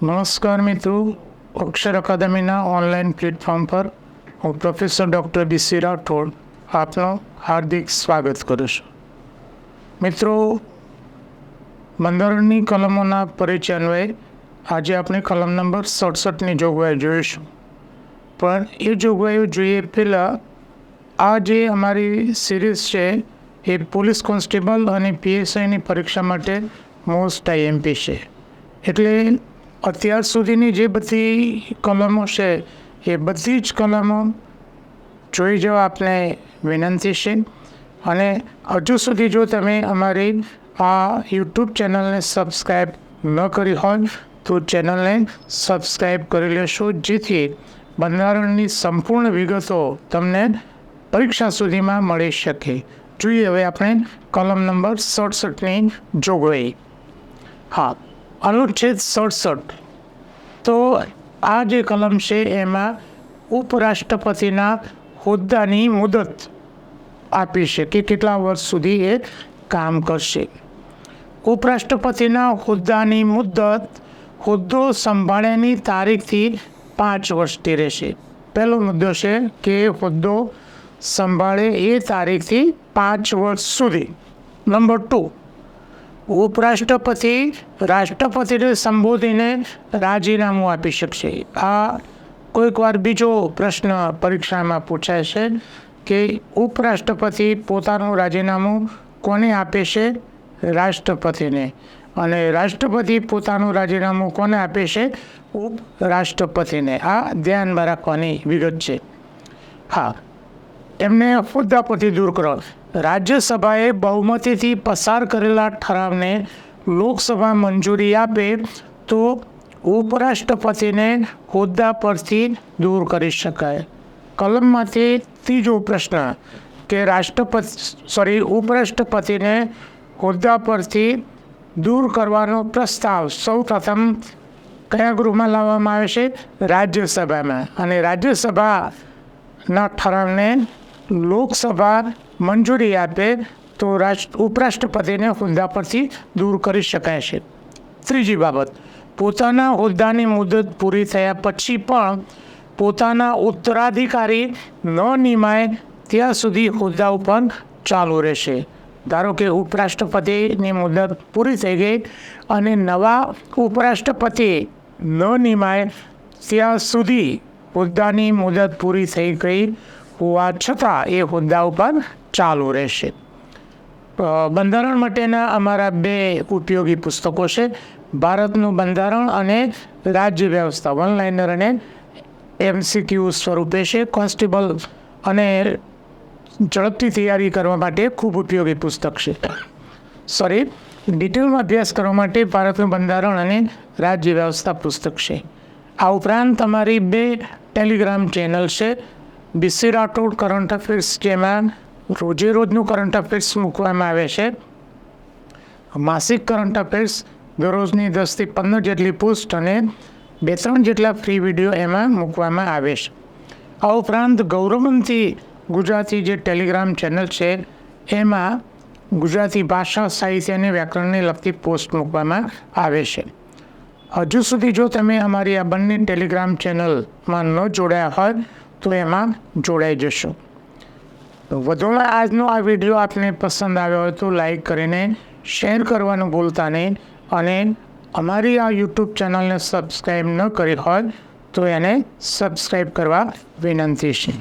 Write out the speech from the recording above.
નમસ્કાર મિત્રો, અક્ષર અકાદમીના online platform પર હું પ્રોફેસર ડૉક્ટર BC રાઠોડ આપનું હાર્દિક સ્વાગત કરું છું. મિત્રો, બંધારણની કલમોના પરિચય અન્વયે આજે આપણે કલમ નંબર 67ની જોગવાઈ જોઈશું. પણ એ જોગવાઈઓ જોઈએ પહેલાં આ જે અમારી સિરીઝ છે એ પોલીસ કોન્સ્ટેબલ અને PSIની પરીક્ષા માટે મોસ્ટ IMP છે. એટલે અત્યાર સુધીની જે બધી કલમો છે એ બધી જ કલમો જોઈ જવા આપને વિનંતી છે. અને હજુ સુધી જો તમે અમારી આ યુટ્યુબ ચેનલને સબસ્ક્રાઈબ ન કરી હોય તો ચેનલને સબસ્ક્રાઈબ કરી લેશો, જેથી બંધારણની સંપૂર્ણ વિગતો તમને પરીક્ષા સુધીમાં મળી શકે. જોઈએ હવે આપણે કલમ નંબર 67ની જોગવાઈ. હા, અનુચ્છેદ 67. તો આ જે કલમ છે એમાં ઉપરાષ્ટ્રપતિના હોદ્દાની મુદત આપી છે કે કેટલા વર્ષ સુધી એ કામ કરશે. ઉપરાષ્ટ્રપતિના હોદ્દાની મુદત હોદ્દો સંભાળ્યાની તારીખથી 5 વર્ષથી રહેશે. પહેલો મુદ્દો છે કે હોદ્દો સંભાળે એ તારીખથી 5 વર્ષ સુધી. નંબર 2, ઉપરાષ્ટ્રપતિ રાષ્ટ્રપતિને સંબોધીને રાજીનામું આપી શકશે. આ કોઈક વાર બીજો પ્રશ્ન પરીક્ષામાં પૂછાય છે કે ઉપરાષ્ટ્રપતિ પોતાનું રાજીનામું કોને આપે છે? રાષ્ટ્રપતિને. અને રાષ્ટ્રપતિ પોતાનું રાજીનામું કોને આપે છે? ઉપરાષ્ટ્રપતિને. આ ધ્યાનમાં રાખવાની વિગત છે. હા, એમને હોદ્દા પરથી દૂર કરો. રાજ્યસભાએ બહુમતીથી પસાર કરેલા ઠરાવને લોકસભા મંજૂરી આપે તો ઉપરાષ્ટ્રપતિને હોદ્દા પરથી દૂર કરી શકાય. કલમમાંથી ત્રીજો પ્રશ્ન કે ઉપરાષ્ટ્રપતિને હોદ્દા પરથી દૂર કરવાનો પ્રસ્તાવ સૌપ્રથમ કયા ગૃહમાં લાવવામાં આવે છે? રાજ્યસભામાં. અને રાજ્યસભાના ઠરાવને લોકસભા મંજૂરી આપે તો ઉપરાષ્ટ્રપતિને હોદ્દા પરથી દૂર કરી શકાય છે. ત્રીજી બાબત, પોતાના હોદ્દાની મુદત પૂરી થયા પછી પણ પોતાના ઉત્તરાધિકારી ન નિમાય ત્યાં સુધી હોદ્દા ઉપર ચાલુ રહેશે. ધારો કે ઉપરાષ્ટ્રપતિની મુદત પૂરી થઈ ગઈ અને નવા ઉપરાષ્ટ્રપતિ ન નિમાય ત્યાં સુધી હોદ્દાની મુદત પૂરી થઈ ગઈ હોવા છતાં એ હોદ્દા ઉપર ચાલુ રહેશે. બંધારણ માટેના અમારા 2 ઉપયોગી પુસ્તકો છે. ભારતનું બંધારણ અને રાજ્ય વ્યવસ્થા, વન લાઇનર અને MCQ સ્વરૂપે છે. કોન્સ્ટેબલ અને ઝડપથી તૈયારી કરવા માટે ખૂબ ઉપયોગી પુસ્તક છે. ડિટેલમાં અભ્યાસ કરવા માટે ભારતનું બંધારણ અને રાજ્ય વ્યવસ્થા પુસ્તક છે. આ ઉપરાંત અમારી 2 ટેલિગ્રામ ચેનલ છે. BC રાઠોડ કરંટ અફેર્સ, જેમાં રોજનું કરંટ અફેર્સ મૂકવામાં આવે છે. માસિક કરંટ અફેર્સ દરરોજની 10 થી 15 જેટલી પોસ્ટ અને 2-3 જેટલા ફ્રી વિડીયો એમાં મૂકવામાં આવે છે. આ ઉપરાંત ગૌરવંતી ગુજરાતી જે ટેલિગ્રામ ચેનલ છે એમાં ગુજરાતી ભાષા, સાહિત્ય અને વ્યાકરણને લગતી પોસ્ટ મૂકવામાં આવે છે. હજુ સુધી જો તમે અમારી આ બંને ટેલિગ્રામ ચેનલમાં ન જોડાયા હોય તો એમાં જોડાઈ જશો. વધુમાં આજનો આ વિડીયો આપને પસંદ આવ્યો હોય તો લાઈક કરીને શેર કરવાનું ભૂલતા નહીં. અને અમારી આ યુટ્યુબ ચેનલને સબસ્ક્રાઈબ ન કરી હોય તો એને સબસ્ક્રાઈબ કરવા વિનંતી છે.